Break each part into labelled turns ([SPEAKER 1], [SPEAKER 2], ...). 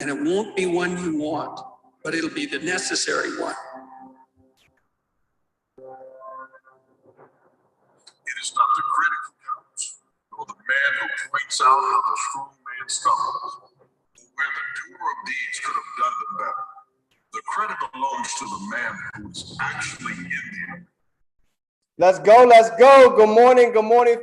[SPEAKER 1] And it won't be one you want, but it'll be the necessary one.
[SPEAKER 2] It is not the critic who counts, nor the man who points out how the strong man stumbles, or where the doer of deeds could have done them better. The credit belongs to the man who is actually in the end.
[SPEAKER 3] Let's go, let's go. Good morning,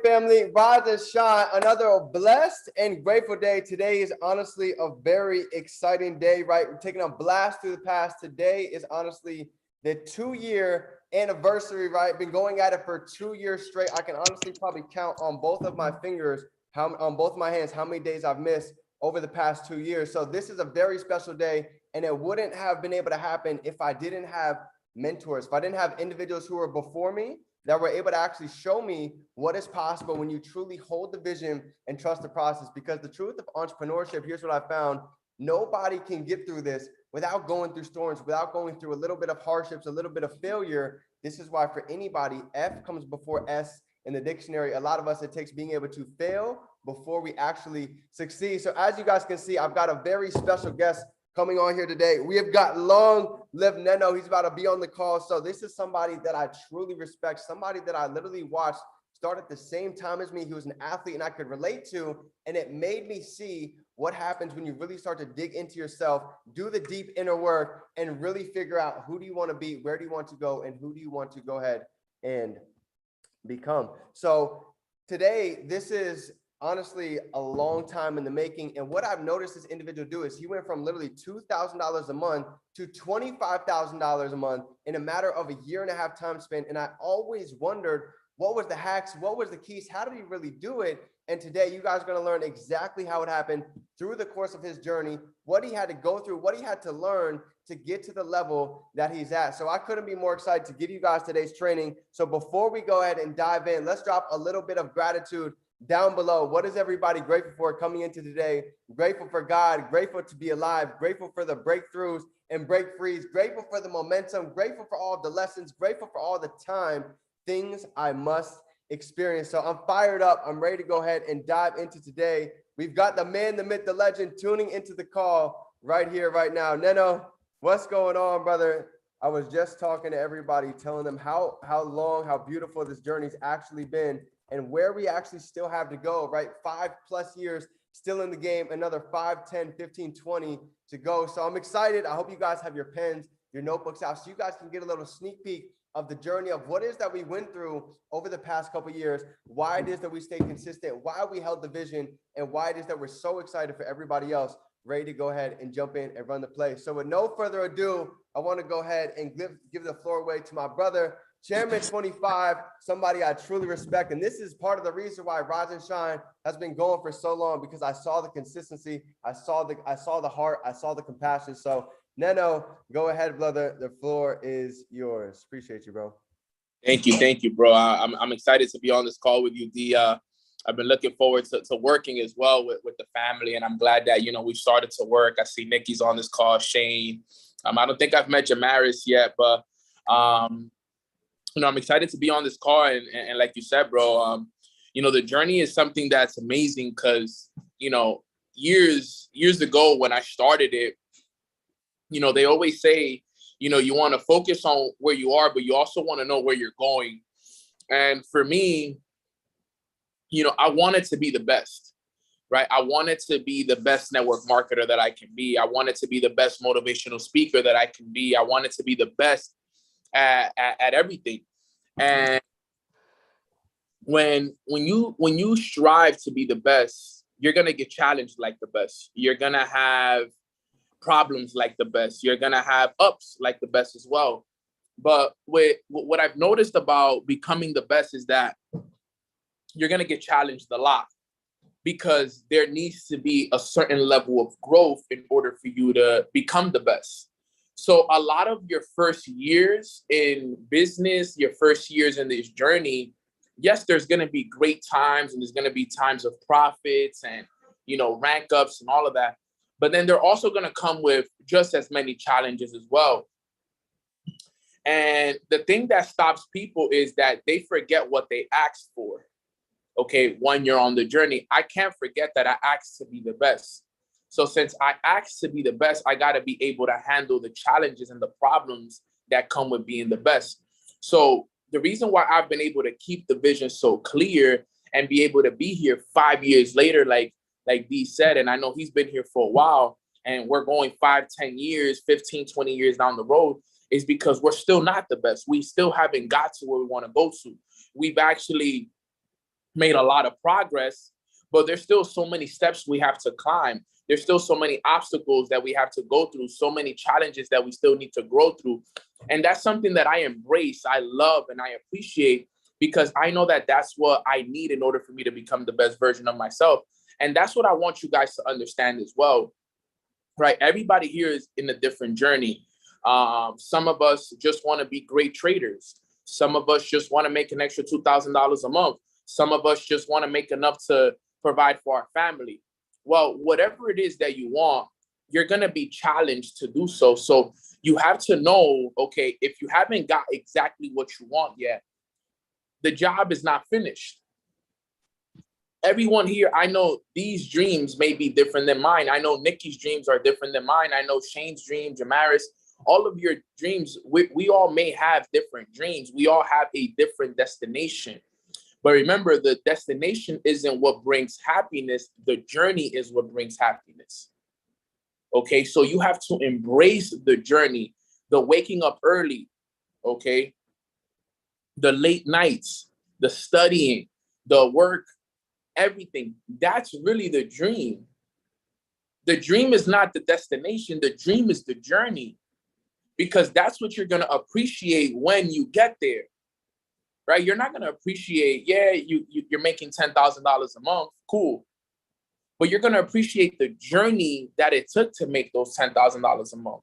[SPEAKER 3] family. Rise and shine. Another blessed and grateful day. Today is honestly a very exciting day, right? We're taking a blast through the past. Today is honestly the 2-year anniversary, right? Been going at it for 2 years straight. I can honestly probably count on both of my fingers, on both my hands, how many days I've missed over the past 2 years. So this is a very special day, and it wouldn't have been able to happen if I didn't have mentors, if I didn't have individuals who were before me that were able to actually show me what is possible when you truly hold the vision and trust the process. Because the truth of entrepreneurship, here's what I found: nobody can get through this without going through storms, without going through a little bit of hardships, a little bit of failure. This is why for anybody, F comes before S in the dictionary. A lot of us, it takes being able to fail before we actually succeed. So as you guys can see, I've got a very special guest coming on here today. We have got DFine. He's about to be on the call. So this is somebody that I truly respect, somebody that I literally watched start at the same time as me. He was an athlete and I could relate to, and it made me see what happens when you really start to dig into yourself, do the deep inner work, and really figure out who do you want to be, where do you want to go, and who do you want to go ahead and become. So today, this is honestly a long time in the making. And what I've noticed this individual do is he went from literally $2,000 a month to $25,000 a month in a matter of a 1.5 year time spent. And I always wondered, what was the hacks? What was the keys? How did he really do it? And today you guys are going to learn exactly how it happened through the course of his journey, what he had to go through, what he had to learn to get to the level that he's at. So I couldn't be more excited to give you guys today's training. So before we go ahead and dive in, let's drop a little bit of gratitude down below. What is everybody grateful for coming into today? Grateful for God, grateful to be alive, grateful for the breakthroughs and breakthroughs, grateful for the momentum, grateful for all the lessons, grateful for all the time, things I must experience. So I'm fired up. I'm ready to go ahead and dive into today. We've got the man, the myth, the legend tuning into the call right here, right now. Neno, what's going on, brother? I was just talking to everybody, telling them how long, how beautiful this journey's actually been, and where we actually still have to go, right? 5+ years still in the game, another 5, 10, 15, 20 to go. So I'm excited. I hope you guys have your pens, your notebooks out, so you guys can get a little sneak peek of the journey of what it is that we went through over the past couple of years, why it is that we stayed consistent, why we held the vision, and why it is that we're so excited for everybody else ready to go ahead and jump in and run the play. So with no further ado, I want to go ahead and give the floor away to my brother, Chairman 25, somebody I truly respect. And this is part of the reason why Rise and Shine has been going for so long, because I saw the consistency, I saw the heart, I saw the compassion. So Neno, go ahead, brother. The floor is yours. Appreciate you, bro.
[SPEAKER 4] Thank you, bro. I'm excited to be on this call with you, D. I've been looking forward to working as well with the family, and I'm glad that, we've started to work. I see Nikki's on this call, Shane. I don't think I've met Jamaris yet, but I'm excited to be on this call. And like you said, bro, the journey is something that's amazing because, years ago when I started it, they always say, you want to focus on where you are, but you also want to know where you're going. And for me, I wanted to be the best, right? I wanted to be the best network marketer that I can be. I wanted to be the best motivational speaker that I can be. I wanted to be the best at everything. And when you strive to be the best, you're going to get challenged like the best. You're going to have problems like the best. You're going to have ups like the best as well. But what I've noticed about becoming the best is that you're going to get challenged a lot, because there needs to be a certain level of growth in order for you to become the best. So a lot of your first years in business, your first years in this journey, yes, there's going to be great times and there's going to be times of profits and, rank ups and all of that. But then they're also going to come with just as many challenges as well. And the thing that stops people is that they forget what they asked for. Okay, when you're on the journey, I can't forget that I asked to be the best. So since I asked to be the best, I got to be able to handle the challenges and the problems that come with being the best. So the reason why I've been able to keep the vision so clear and be able to be here 5 years later, like D said, and I know he's been here for a while, and we're going 5, 10 years, 15, 20 years down the road, is because we're still not the best. We still haven't got to where we want to go to. We've actually made a lot of progress, but there's still so many steps we have to climb. There's still so many obstacles that we have to go through, so many challenges that we still need to grow through. And that's something that I embrace, I love, and I appreciate, because I know that that's what I need in order for me to become the best version of myself. And that's what I want you guys to understand as well, right? Everybody here is in a different journey. Some of us just want to be great traders. Some of us just want to make an extra $2,000 a month. Some of us just want to make enough to provide for our family. Well, whatever it is that you want, you're going to be challenged to do so. So you have to know, okay, if you haven't got exactly what you want yet, the job is not finished. Everyone here, I know these dreams may be different than mine. I know Nikki's dreams are different than mine. I know Shane's dream, Jamaris, all of your dreams, we all may have different dreams. We all have a different destination. But remember, the destination isn't what brings happiness. The journey is what brings happiness. Okay, so you have to embrace the journey, the waking up early, okay, the late nights, the studying, the work, everything. That's really the dream. The dream is not the destination. The dream is the journey, because that's what you're going to appreciate when you get there. Right? You're not going to appreciate, yeah, you're making $10,000 a month. Cool. But you're going to appreciate the journey that it took to make those $10,000 a month.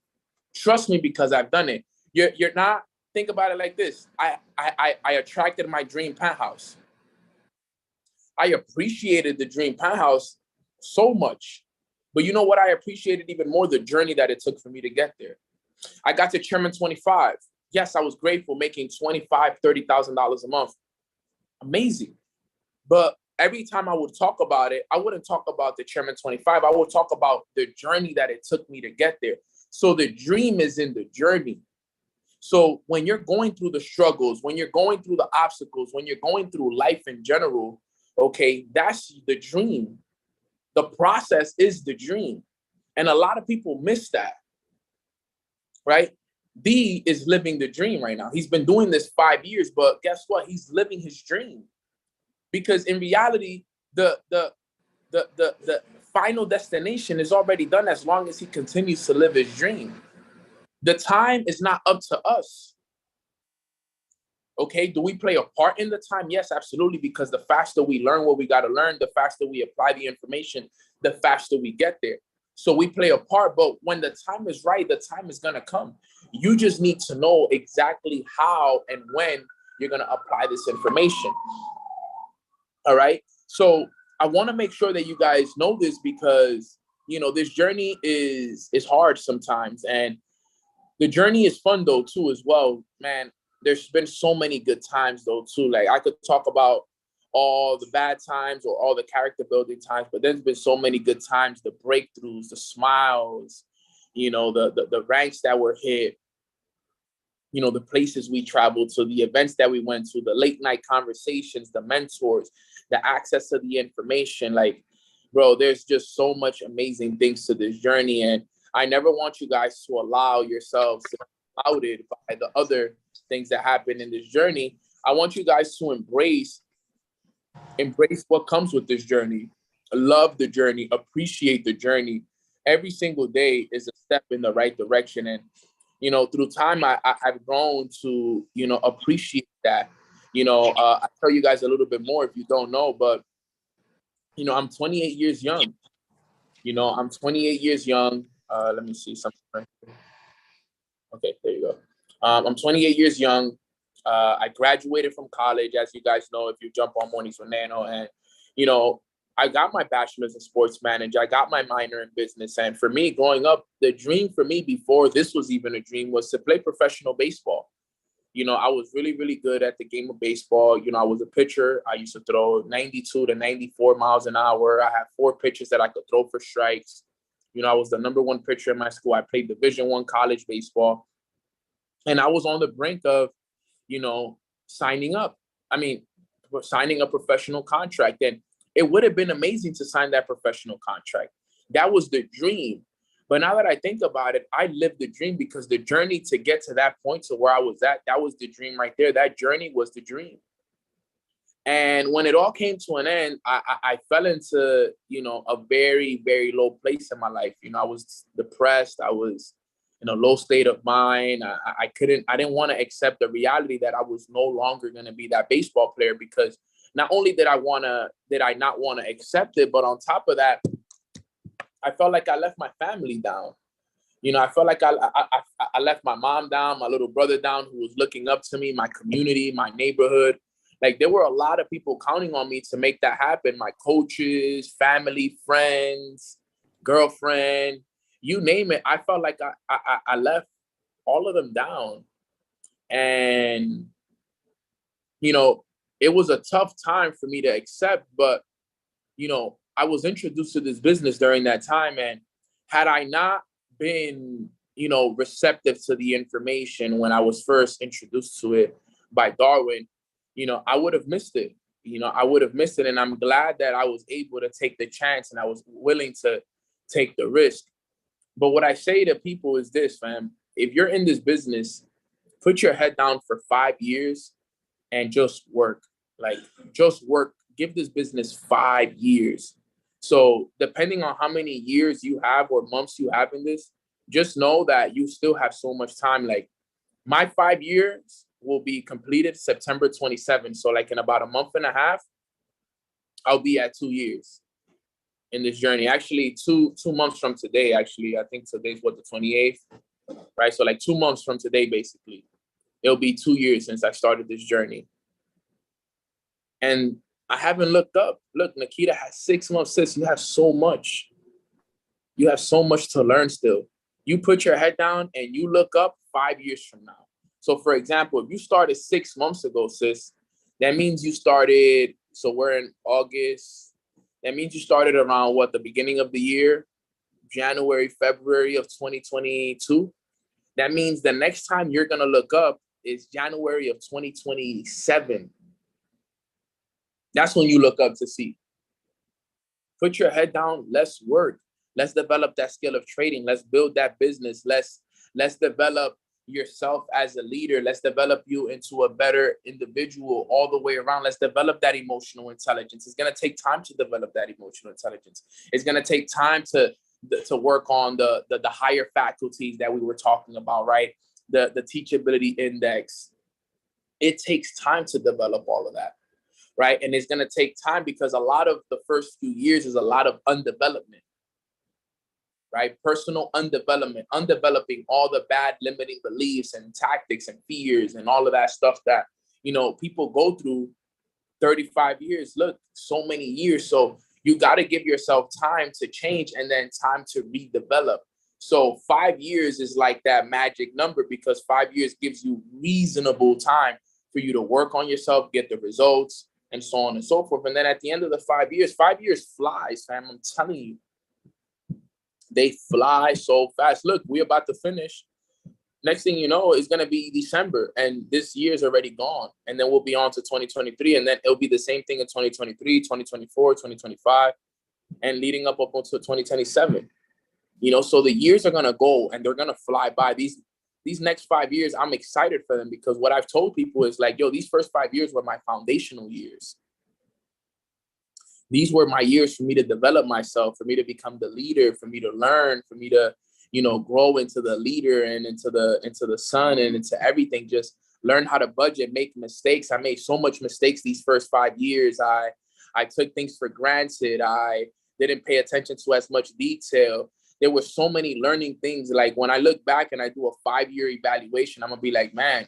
[SPEAKER 4] Trust me, because I've done it. You're not, think about it like this. I attracted my dream penthouse. I appreciated the dream penthouse so much. But you know what? I appreciated even more the journey that it took for me to get there. I got to Chairman 25. Yes, I was grateful, making $25,000, $30,000 a month. Amazing. But every time I would talk about it, I wouldn't talk about the Chairman 25. I would talk about the journey that it took me to get there. So the dream is in the journey. So when you're going through the struggles, when you're going through the obstacles, when you're going through life in general, okay, that's the dream. The process is the dream. And a lot of people miss that, right? D is living the dream right now. He's been doing this 5 years, but guess what? He's living his dream. Because in reality, the final destination is already done as long as he continues to live his dream. The time is not up to us. Okay, do we play a part in the time? Yes, absolutely, because the faster we learn what we got to learn, the faster we apply the information, the faster we get there. So we play a part, but when the time is right, the time is going to come. You just need to know exactly how and when you're going to apply this information. All right. So I want to make sure that you guys know this, because, you know, this journey is hard sometimes. And the journey is fun, though, too, as well. Man, there's been so many good times, though, too. Like, I could talk about all the bad times or all the character building times, but there's been so many good times, the breakthroughs, the smiles, you know, the ranks that were hit, you know, the places we traveled to, the events that we went to, the late night conversations, the mentors, the access to the information. Like, bro, there's just so much amazing things to this journey. And I never want you guys to allow yourselves to be clouded by the other things that happen in this journey. I want you guys to embrace what comes with this journey. Love the journey, appreciate the journey. Every single day is a step in the right direction. And, you know, through time, I've grown to, you know, appreciate that. You know, I'll tell you guys a little bit more if you don't know, but, you know, I'm 28 years young. You know, I'm 28 years young. Let me see something. Okay, there you go. I'm 28 years young. I graduated from college, as you guys know, if you jump on Mornings with Nano. And, you know, I got my bachelor's in sports management. I got my minor in business. And for me, growing up, the dream for me before this was even a dream was to play professional baseball. You know, I was really, really good at the game of baseball. You know, I was a pitcher. I used to throw 92 to 94 miles an hour. I had 4 pitches that I could throw for strikes. You know, I was the #1 pitcher in my school. I played Division I college baseball. And I was on the brink of, you know, signing a professional contract. And it would have been amazing to sign that professional contract. That was the dream. But now that I think about it, I lived the dream, because the journey to get to that point, to where I was at, that was the dream right there. That journey was the dream. And when it all came to an end, I fell into, you know, a very, very low place in my life. You know, I was depressed. I was in a low state of mind. I didn't want to accept the reality that I was no longer going to be that baseball player, because not only did I not want to accept it, but on top of that, I felt like I left my family down. You know, I felt like I left my mom down, my little brother down, who was looking up to me, my community, my neighborhood. Like, there were a lot of people counting on me to make that happen. My coaches, family, friends, girlfriend, you name it. I felt like I left all of them down. And, you know, it was a tough time for me to accept, but, you know, I was introduced to this business during that time. And had I not been, you know, receptive to the information when I was first introduced to it by Darwin, you know, I would have missed it. You know, I would have missed it. And I'm glad that I was able to take the chance, and I was willing to take the risk. But what I say to people is this, fam: if you're in this business, put your head down for 5 years and just work. Like, just work. Give this business 5 years. So depending on how many years you have or months you have in this, just know that you still have so much time. Like, my 5 years will be completed September 27th. So like in about a month and a half, I'll be at 2 years in this journey. Actually, two months from today, actually, I think today's the 28th, right? So like 2 months from today, basically, it'll be 2 years since I started this journey. And I haven't looked up. Look, Nikita has 6 months. Sis, you have so much. You have so much to learn still. You put your head down and you look up 5 years from now. So for example, if you started 6 months ago, sis, that means you started, so we're in August. That means you started around the beginning of the year, January, February of 2022. That means the next time you're going to look up is January of 2027. That's when you look up to see. Put your head down. Let's work. Let's develop that skill of trading. Let's build that business. Let's develop yourself as a leader. Let's develop you into a better individual all the way around. Let's develop that emotional intelligence. It's going to take time to develop that emotional intelligence. It's going to take time to work on the higher faculties that we were talking about, right? The teachability index. It takes time to develop all of that, right? And it's going to take time, because a lot of the first few years is a lot of undevelopment, right? Personal undeveloping all the bad limiting beliefs and tactics and fears and all of that stuff that, you know, people go through. 35 years, look, so many years. So you got to give yourself time to change and then time to redevelop. So 5 years is like that magic number, because 5 years gives you reasonable time for you to work on yourself, get the results, and so on and so forth. And then at the end of the 5 years flies, fam. I'm telling you. They fly so fast. Look, we're about to finish. Next thing you know, it's going to be December, and this year's already gone. And then we'll be on to 2023, and then it'll be the same thing in 2023, 2024, 2025, and leading up until 2027. You know, so the years are going to go, and they're going to fly by. These next 5 years, I'm excited for them, because what I've told people is like, yo, these first 5 years were my foundational years. These were my years for me to develop myself, for me to become the leader, for me to learn, for me to, you know, grow into the leader and into the son and into everything. Just learn how to budget, make mistakes. I made so much mistakes these first 5 years. I took things for granted. I didn't pay attention to as much detail. There were so many learning things. Like when I look back and I do a 5-year evaluation, I'm gonna be like, man,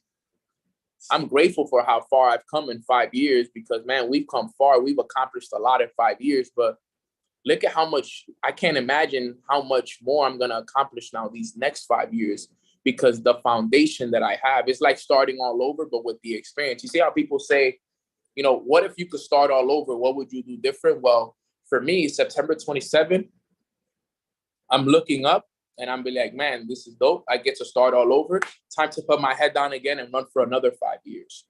[SPEAKER 4] I'm grateful for how far I've come in 5 years, because, man, we've come far. We've accomplished a lot in 5 years, but look at how much, I can't imagine how much more I'm going to accomplish now these next 5 years, because the foundation that I have is like starting all over, but with the experience. You see how people say, you know, what if you could start all over? What would you do different? Well, for me, September 27th, I'm looking up and I'm be like, man, this is dope. I get to start all over. Time to put my head down again and run for another 5 years.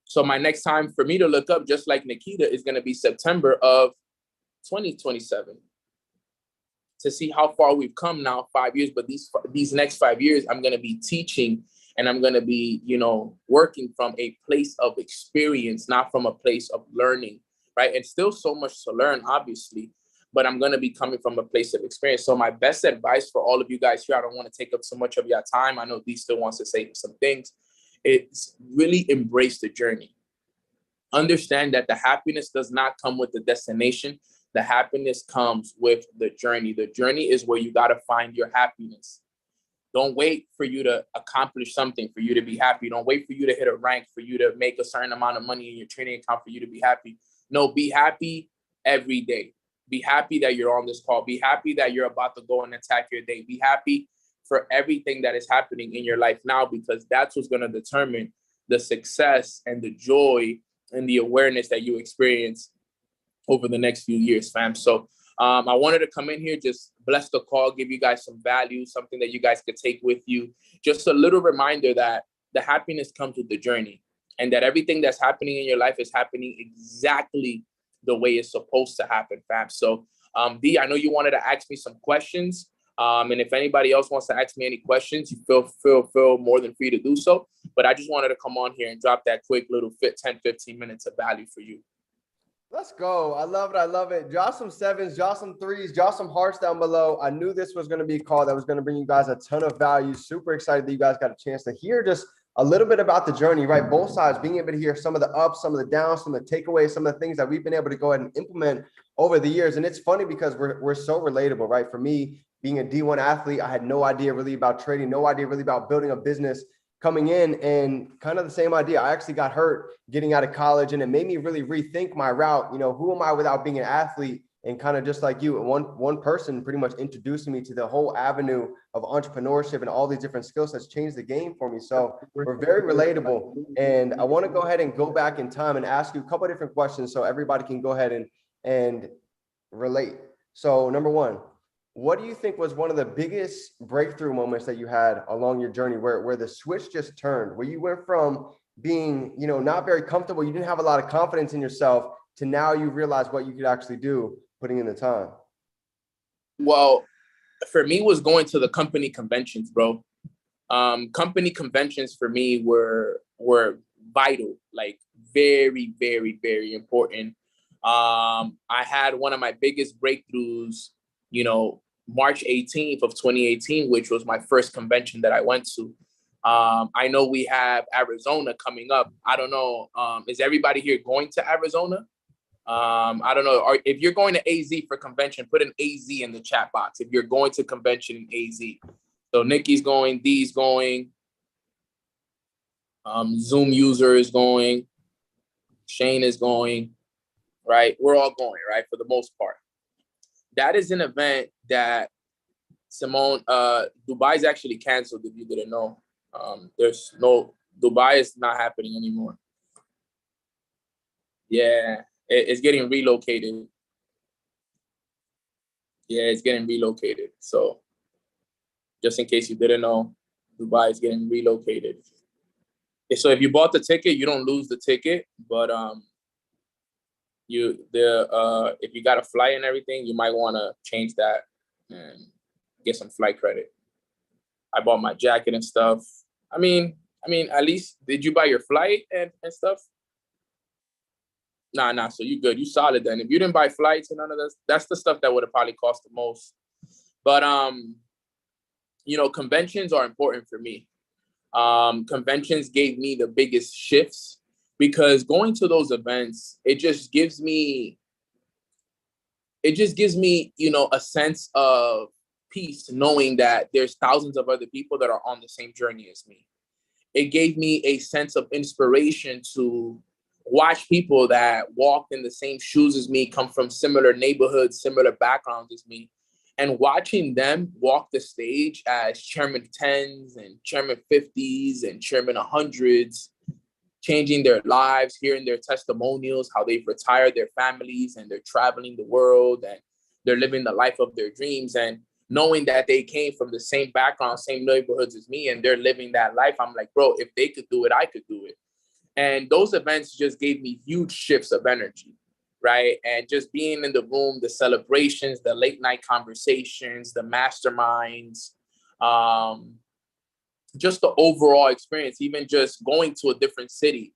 [SPEAKER 4] So my next time for me to look up, just like Nikita, is going to be September of 2027 to see how far we've come now, 5 years. But these next 5 years, I'm going to be teaching and I'm going to be, working from a place of experience, not from a place of learning, right? And still so much to learn, obviously, but I'm going to be coming from a place of experience. So my best advice for all of you guys here, I don't want to take up so much of your time. I know Dee still wants to say some things. It's really embrace the journey. Understand that the happiness does not come with the destination. The happiness comes with the journey. The journey is where you got to find your happiness. Don't wait for you to accomplish something for you to be happy. Don't wait for you to hit a rank, for you to make a certain amount of money in your trading account for you to be happy. No, be happy every day. Be happy that you're on this call. Be happy that you're about to go and attack your day. Be happy for everything that is happening in your life now, because that's what's going to determine the success and the joy and the awareness that you experience over the next few years, fam. So I wanted to come in here, just bless the call, give you guys some value, something that you guys could take with you. Just a little reminder that the happiness comes with the journey, and that everything that's happening in your life is happening exactly the way it's supposed to happen, fam. So Dee, I know you wanted to ask me some questions. And if anybody else wants to ask me any questions, you feel more than free to do so. But I just wanted to come on here and drop that quick little 10-15 minutes of value for you.
[SPEAKER 3] Let's go. I love it. I love it. Drop some sevens, drop some threes, drop some hearts down below. I knew this was going to be a call that was going to bring you guys a ton of value. Super excited that you guys got a chance to hear just a little bit about the journey, right? Both sides, being able to hear some of the ups, some of the downs, some of the takeaways, some of the things that we've been able to go ahead and implement over the years. And it's funny because we're so relatable, right? For me, being a D1 athlete, I had no idea really about trading, no idea really about building a business coming in, and kind of the same idea. I actually got hurt getting out of college, and it made me really rethink my route. Who am I without being an athlete? And kind of just like you, one person pretty much introducing me to the whole avenue of entrepreneurship and all these different skill sets changed the game for me. So we're very relatable. And I want to go ahead and go back in time and ask you a couple of different questions so everybody can go ahead and relate. So number one, what do you think was one of the biggest breakthrough moments that you had along your journey where the switch just turned, where you went from being, not very comfortable, you didn't have a lot of confidence in yourself, to now you realize what you could actually do, putting in the time?
[SPEAKER 4] Well, for me, was going to the company conventions, bro. Company conventions for me were vital, like very, very, very important. I had one of my biggest breakthroughs, March 18th of 2018, which was my first convention that I went to. I know we have Arizona coming up. I don't know. Is everybody here going to Arizona? I don't know. If you're going to AZ for convention, put an AZ in the chat box. If you're going to convention in AZ. So Nikki's going, Dee's going. Zoom user is going. Shane is going, right? We're all going, right? For the most part. That is an event that Simone, Dubai is actually canceled, if you didn't know. Dubai is not happening anymore. Yeah, it's getting relocated. Yeah, it's getting relocated. So just in case you didn't know, Dubai is getting relocated. So if you bought the ticket, you don't lose the ticket, but if you got a flight and everything, you might want to change that and get some flight credit. I bought my jacket and stuff. I mean, at least, did you buy your flight and stuff? Nah. So you good. You solid then. If you didn't buy flights and none of this, that's the stuff that would have probably cost the most. But conventions are important for me. Conventions gave me the biggest shifts, because going to those events, it just gives me, a sense of peace, knowing that there's thousands of other people that are on the same journey as me. It gave me a sense of inspiration to watch people that walked in the same shoes as me, come from similar neighborhoods, similar backgrounds as me, and watching them walk the stage as chairman 10s and chairman 50s and chairman 100s, changing their lives, hearing their testimonials, how they've retired their families and they're traveling the world and they're living the life of their dreams. And knowing that they came from the same background, same neighborhoods as me, and they're living that life, I'm like, bro, if they could do it, I could do it. And those events just gave me huge shifts of energy, right? And just being in the room, the celebrations, the late night conversations, the masterminds, just the overall experience, even just going to a different city,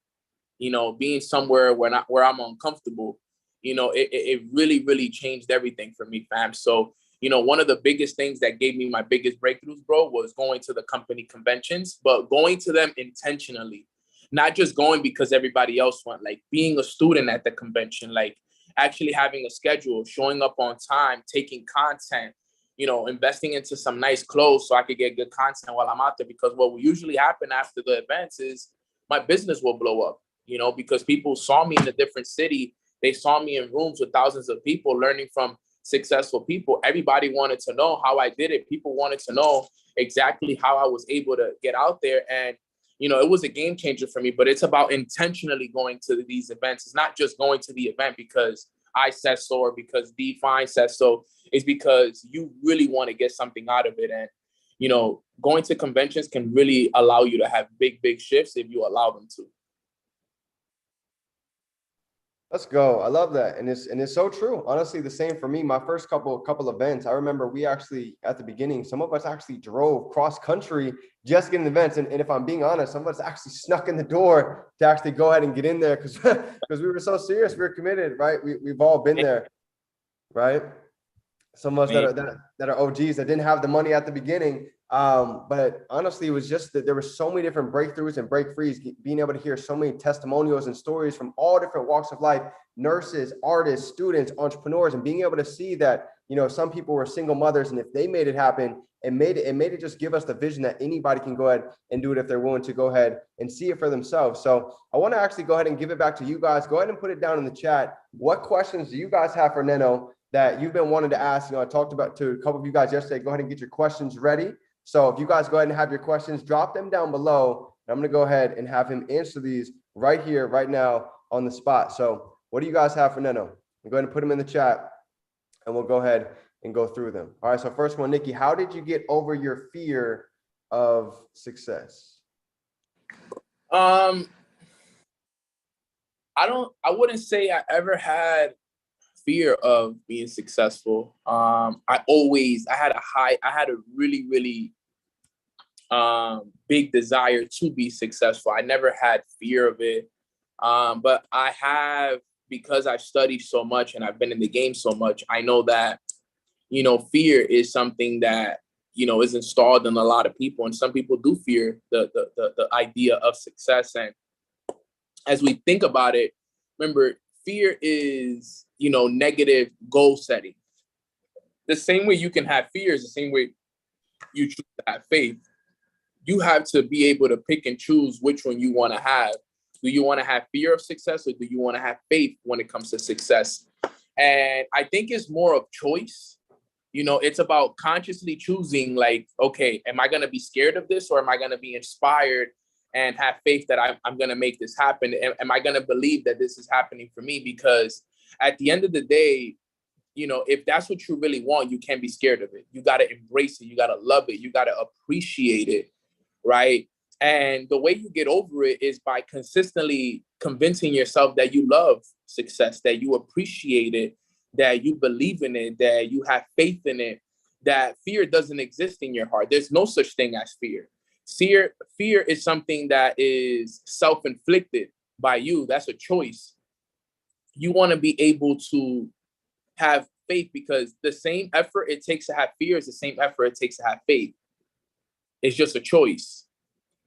[SPEAKER 4] you know, being somewhere where I'm uncomfortable, you know, it really, really changed everything for me, fam. So, you know, one of the biggest things that gave me my biggest breakthroughs, bro, was going to the company conventions, but going to them intentionally, not just going because everybody else went, like being a student at the convention, like actually having a schedule, showing up on time, taking content, you know, investing into some nice clothes so I could get good content while I'm out there. Because what will usually happen after the events is my business will blow up, you know, because people saw me in a different city. They saw me in rooms with thousands of people learning from successful people. Everybody wanted to know how I did it. People wanted to know exactly how I was able to get out there. And, you know, it was a game changer for me, but it's about intentionally going to these events. It's not just going to the event because I said so or because DFine says so. It's because you really want to get something out of it. And, you know, going to conventions can really allow you to have big, big shifts if you allow them to.
[SPEAKER 3] Let's go. I love that. And it's so true. Honestly, the same for me. My first couple events, I remember we actually, at the beginning, some of us actually drove cross country just getting events. And if I'm being honest, some of us actually snuck in the door to actually go ahead and get in there because we were so serious. We were committed, right? We've all been there, right? Some of us that are OGs that didn't have the money at the beginning. But honestly, it was just that there were so many different breakthroughs and breakthroughs, being able to hear so many testimonials and stories from all different walks of life, nurses, artists, students, entrepreneurs, and being able to see that, you know, some people were single mothers, and if they made it happen, it made it just give us the vision that anybody can go ahead and do it if they're willing to go ahead and see it for themselves. So I want to actually go ahead and give it back to you guys. Go ahead and put it down in the chat. What questions do you guys have for Neno that you've been wanting to ask? You know, I talked about to a couple of you guys yesterday. Go ahead and get your questions ready. So if you guys go ahead and have your questions, drop them down below. I'm going to go ahead and have him answer these right here, right now on the spot. So what do you guys have for Neno? Go ahead and put them in the chat and we'll go ahead and go through them. All right. So first one, Nikki, how did you get over your fear of success?
[SPEAKER 4] I wouldn't say I ever had fear of being successful. I had a really, really big desire to be successful. I never had fear of it. But I have, because I've studied so much and I've been in the game so much, I know that, you know, fear is something that, you know, is installed in a lot of people. And some people do fear the idea of success. And as we think about it, remember, fear is, you know, negative goal setting. The same way you can have fear is the same way you choose to have faith. You have to be able to pick and choose which one you want to have. Do you want to have fear of success, or do you want to have faith when it comes to success? And I think it's more of choice. You know, it's about consciously choosing, like, okay, am I going to be scared of this, or am I going to be inspired and have faith that I'm going to make this happen? Am I going to believe that this is happening for me? Because at the end of the day, you know, if that's what you really want, you can't be scared of it. You got to embrace it. You got to love it. You got to appreciate it, right? And the way you get over it is by consistently convincing yourself that you love success, that you appreciate it, that you believe in it, that you have faith in it, that fear doesn't exist in your heart. There's no such thing as fear. Fear is something that is self-inflicted by you. That's a choice. You want to be able to have faith, because the same effort it takes to have fear is the same effort it takes to have faith. It's just a choice,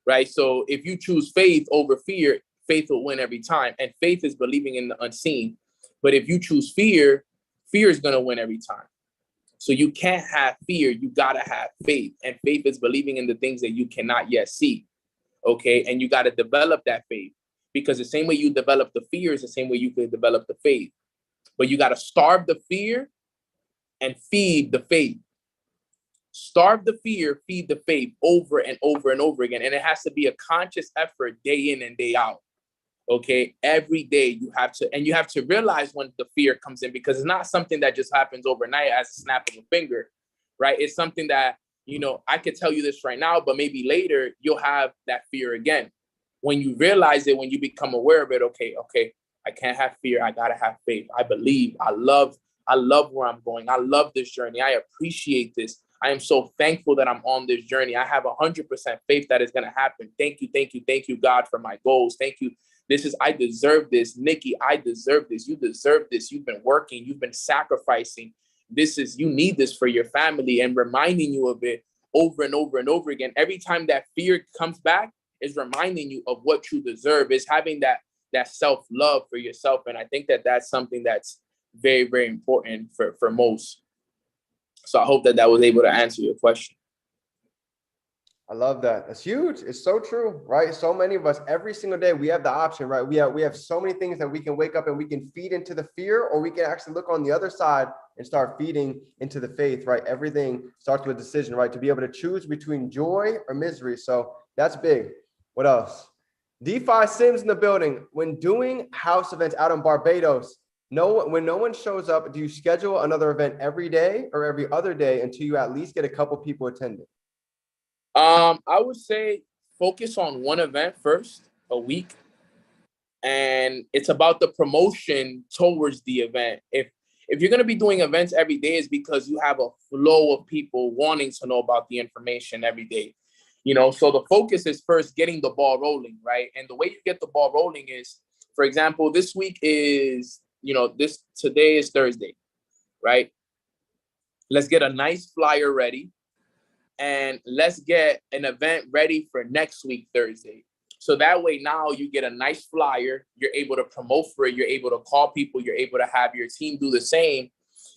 [SPEAKER 4] right? So if you choose faith over fear, faith will win every time. And faith is believing in the unseen. But if you choose fear, fear is going to win every time. So you can't have fear. You got to have faith. And faith is believing in the things that you cannot yet see. Okay. And you got to develop that faith, because the same way you develop the fear is the same way you can develop the faith. But you got to starve the fear and feed the faith. Starve the fear, feed the faith over and over and over again. And it has to be a conscious effort day in and day out. Okay, every day you have to, and you have to realize when the fear comes in, because it's not something that just happens overnight as a snap of a finger, right? It's something that, you know, I could tell you this right now, but maybe later you'll have that fear again. When you realize it, when you become aware of it, okay, I can't have fear. I gotta have faith. I believe. I love where I'm going. I love this journey. I appreciate this. I am so thankful that I'm on this journey. I have 100% faith that it's gonna happen. Thank you, God, for my goals. Thank you. I deserve this. Nikki, I deserve this. You deserve this. You've been working. You've been sacrificing. You need this for your family, and reminding you of it over and over and over again. Every time that fear comes back, is reminding you of what you deserve, is having that self-love for yourself. And I think that that's something that's very, very important for most. So I hope that was able to answer your question.
[SPEAKER 3] I love that. It's huge. It's so true, right? So many of us, every single day, we have the option, right? We have so many things that we can wake up and we can feed into the fear, or we can actually look on the other side and start feeding into the faith, right? Everything starts with a decision, right? To be able to choose between joy or misery. So that's big. What else? DeFi Sims in the building. When doing house events out in Barbados, when no one shows up, do you schedule another event every day or every other day until you at least get a couple people attending?
[SPEAKER 4] I would say focus on one event first a week, and it's about the promotion towards the event. If you're going to be doing events every day, is because you have a flow of people wanting to know about the information every day. You know, so the focus is first getting the ball rolling, right? And the way you get the ball rolling is, for example, this week is, today is Thursday, right? Let's get a nice flyer ready, and let's get an event ready for next week, Thursday. So that way now you get a nice flyer, you're able to promote for it, you're able to call people, you're able to have your team do the same.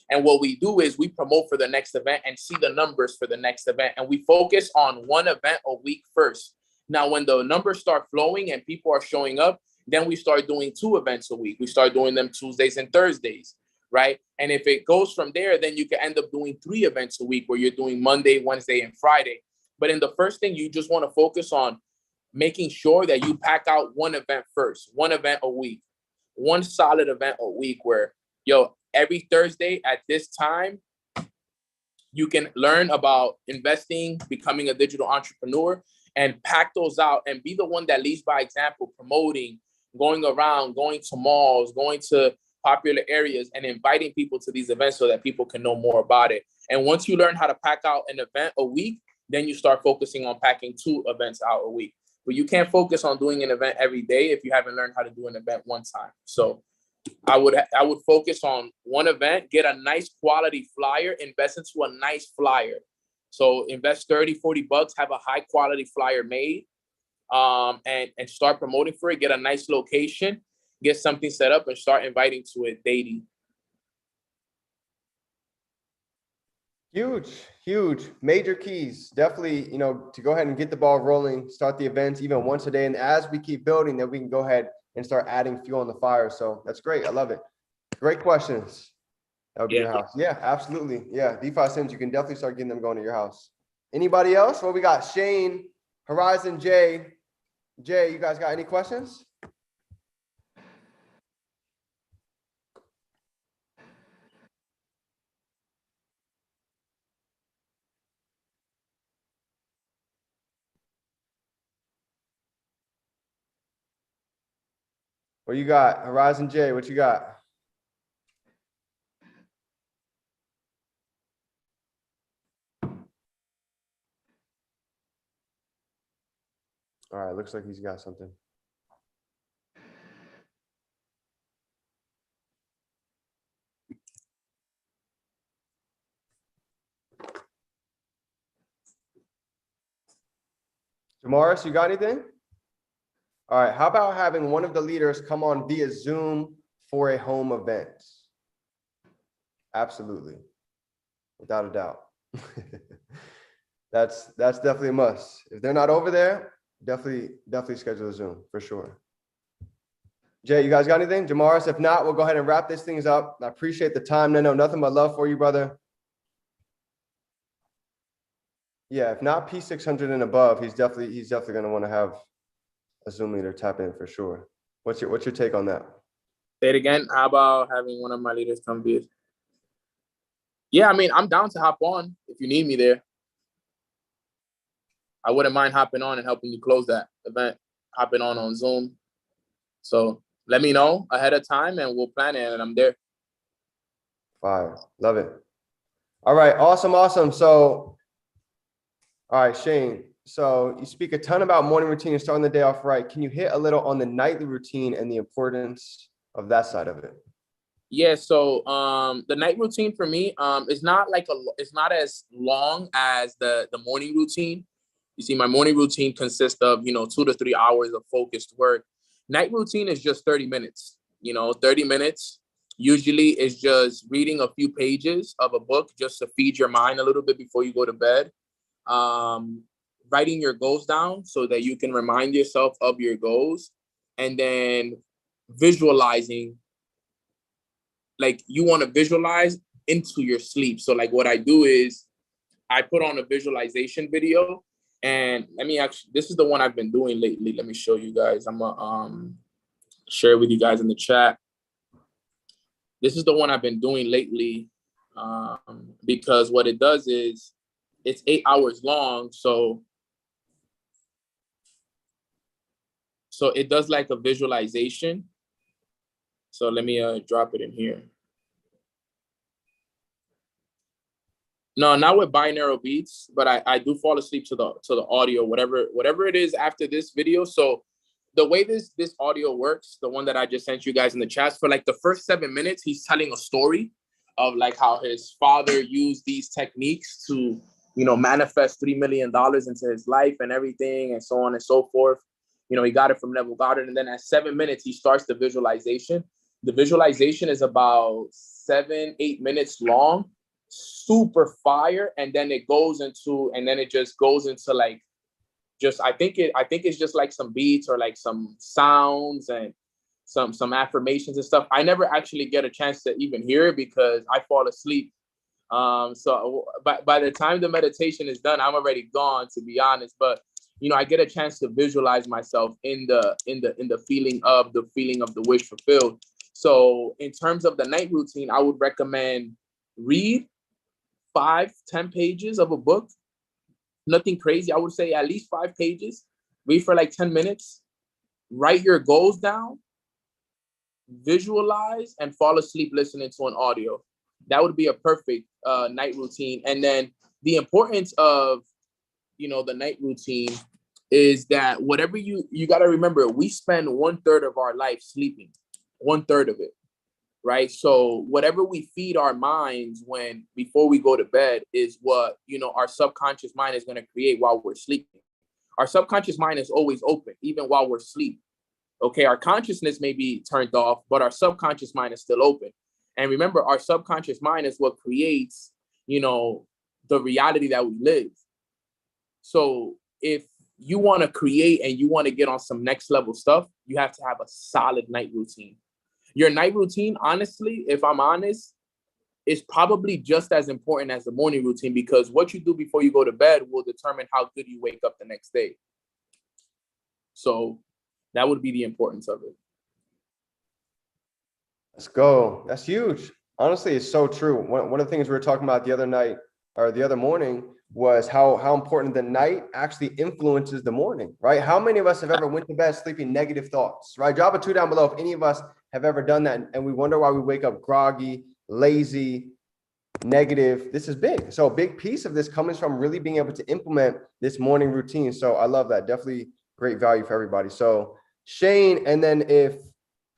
[SPEAKER 4] And what we do is we promote for the next event and see the numbers for the next event. And we focus on one event a week first. Now, when the numbers start flowing and people are showing up, then we start doing 2 events a week. We start doing them Tuesdays and Thursdays, right? And if it goes from there, then you can end up doing 3 events a week where you're doing Monday, Wednesday, and Friday. But in the first thing, you just want to focus on making sure that you pack out one event first, one event a week, one solid event a week where, every Thursday at this time, you can learn about investing, becoming a digital entrepreneur, and pack those out and be the one that leads by example, promoting, going around, going to malls, going to popular areas, and inviting people to these events so that people can know more about it. And once you learn how to pack out an event a week, then you start focusing on packing 2 events out a week. But you can't focus on doing an event every day if you haven't learned how to do an event one time. So I would focus on one event, get a nice quality flyer, invest into a nice flyer. So invest 30, 40 bucks, have a high quality flyer made, and start promoting for it. Get a nice location, get something set up, and start inviting to it daily.
[SPEAKER 3] Huge, major keys. Definitely, to go ahead and get the ball rolling, start the events even once a day. And as we keep building, then we can go ahead and start adding fuel on the fire. So that's great. I love it. Great questions. That would be your house. Yeah, absolutely. Yeah, DeFi Sims, you can definitely start getting them going to your house. Anybody else? Well, we got Shane, Horizon, Jay. Jay, you guys got any questions? What you got? Horizon J, what you got? All right, looks like he's got something. Jamaris, you got anything? All right, how about having one of the leaders come on via Zoom for a home event? Absolutely, without a doubt. That's definitely a must. If they're not over there, definitely schedule a Zoom for sure. Jay, you guys got anything? Jamaris, if not, we'll go ahead and wrap this things up. I appreciate the time. No, nothing but love for you, brother. Yeah, if not P600 and above, he's definitely going to want to have a Zoom leader tap in for sure. What's your take on that?
[SPEAKER 4] Say it again. How about having one of my leaders come view? Yeah, I mean, I'm down to hop on if you need me there. I wouldn't mind hopping on and helping you close that event, hopping on Zoom. So let me know ahead of time and we'll plan it and I'm there.
[SPEAKER 3] Fire. Love it. All right. Awesome. So, all right, Shane. So you speak a ton about morning routine and starting the day off right. Can you hit a little on the nightly routine and the importance of that side of it?
[SPEAKER 4] Yeah. So the night routine for me is not like it's not as long as the morning routine. You see, my morning routine consists of 2 to 3 hours of focused work. Night routine is just 30 minutes. 30 minutes. Usually is just reading a few pages of a book just to feed your mind a little bit before you go to bed. Writing your goals down so that you can remind yourself of your goals, and then visualizing. Like you want to visualize into your sleep. So like what I do is I put on a visualization video, and this is the one I've been doing lately. Let me show you guys. I'm gonna share with you guys in the chat. This is the one I've been doing lately because what it does is it's 8 hours long. So it does like a visualization. So let me drop it in here. No, not with binaural beats, but I do fall asleep to the audio, whatever it is after this video. So the way this audio works, the one that I just sent you guys in the chat, for like the first 7 minutes, he's telling a story of like how his father used these techniques to, manifest $3 million into his life and everything, and so on and so forth. He got it from Neville Goddard. And then at 7 minutes, he starts the visualization. The visualization is about 7-8 minutes long, super fire. And then it just goes into like, I think it's just like some beats or like some sounds and some affirmations and stuff. I never actually get a chance to even hear it because I fall asleep. So by the time the meditation is done, I'm already gone, to be honest. But I get a chance to visualize myself in the feeling of the wish fulfilled. So in terms of the night routine, I would recommend read 5-10 pages of a book. Nothing crazy. I would say at least 5 pages. Read for like 10 minutes. Write your goals down. Visualize and fall asleep listening to an audio. That would be a perfect night routine. And then the importance of the night routine is that whatever you got to remember, we spend 1/3 of our life sleeping, 1/3 of it, right? So whatever we feed our minds before we go to bed is what our subconscious mind is going to create while we're sleeping. Our subconscious mind is always open, even while we're asleep. Okay, our consciousness may be turned off, but our subconscious mind is still open. And remember, our subconscious mind is what creates, the reality that we live. So if you want to create and you want to get on some next level stuff, you have to have a solid night routine. Your night routine, honestly, if I'm honest, is probably just as important as the morning routine, because what you do before you go to bed will determine how good you wake up the next day. So that would be the importance of it.
[SPEAKER 3] Let's go. That's huge. Honestly, it's so true. One of the things we were talking about the other night or the other morning was how important the night actually influences the morning, right? How many of us have ever went to bed sleeping negative thoughts, right? Drop a 2 down below if any of us have ever done that, and we wonder why we wake up groggy, lazy, negative. This is big. So a big piece of this comes from really being able to implement this morning routine. So I love that. Definitely great value for everybody. So Shane, and then if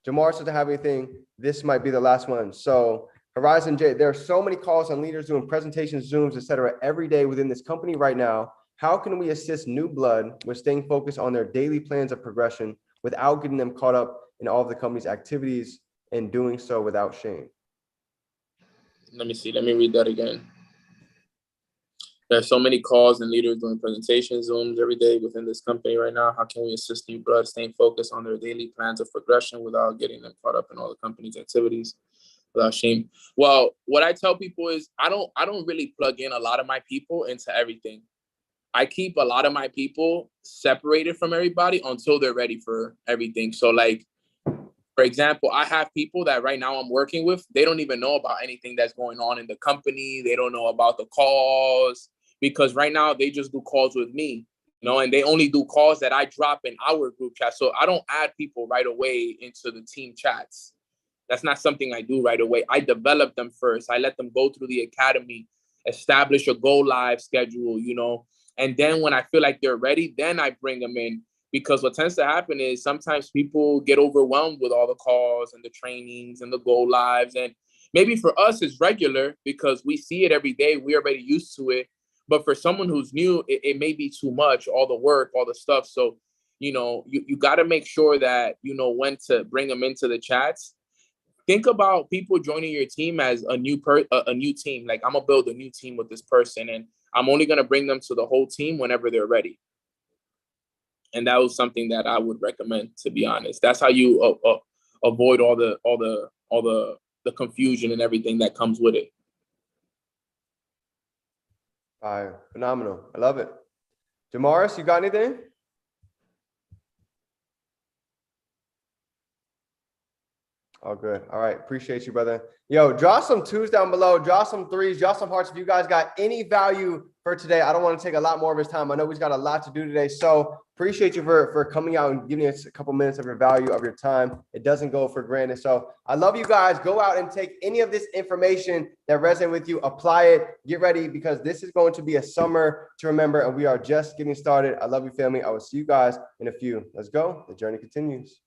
[SPEAKER 3] Jamar doesn't have anything, this might be the last one. So Horizon J, there are so many calls on leaders doing presentations, Zooms, etc. every day within this company right now. How can we assist new blood with staying focused on their daily plans of progression without getting them caught up in all of the company's activities and doing so without shame?
[SPEAKER 4] Let me see. Let me read that again. There's so many calls and leaders doing presentations, Zooms every day within this company right now. How can we assist new blood staying focused on their daily plans of progression without getting them caught up in all the company's activities without shame? Well, what I tell people is I don't really plug in a lot of my people into everything. I keep a lot of my people separated from everybody until they're ready for everything. So like example, I have people that right now I'm working with, they don't even know about anything that's going on in the company. They don't know about the calls because right now they just do calls with me, and they only do calls that I drop in our group chat. So I don't add people right away into the team chats. That's not something I do right away. I develop them first. I let them go through the academy, establish a go live schedule, and then when I feel like they're ready, then I bring them in. Because what tends to happen is sometimes people get overwhelmed with all the calls and the trainings and the go lives. And maybe for us, it's regular because we see it every day. We're already used to it. But for someone who's new, it may be too much, all the work, all the stuff. So, you got to make sure that you know when to bring them into the chats. Think about people joining your team as a new team. Like, I'm going to build a new team with this person, and I'm only going to bring them to the whole team whenever they're ready. And that was something that I would recommend, to be honest. That's how you avoid all the confusion and everything that comes with it.
[SPEAKER 3] All right, phenomenal. I love it. Jamaris, you got anything? Oh, good. All right. Appreciate you, brother. Yo, drop some twos down below. Drop some threes. Drop some hearts if you guys got any value for today. I don't want to take a lot more of his time. I know we've got a lot to do today. So appreciate you for coming out and giving us a couple minutes of your value, of your time. It doesn't go for granted. So I love you guys. Go out and take any of this information that resonates with you. Apply it. Get ready because this is going to be a summer to remember. And we are just getting started. I love you, family. I will see you guys in a few. Let's go. The journey continues.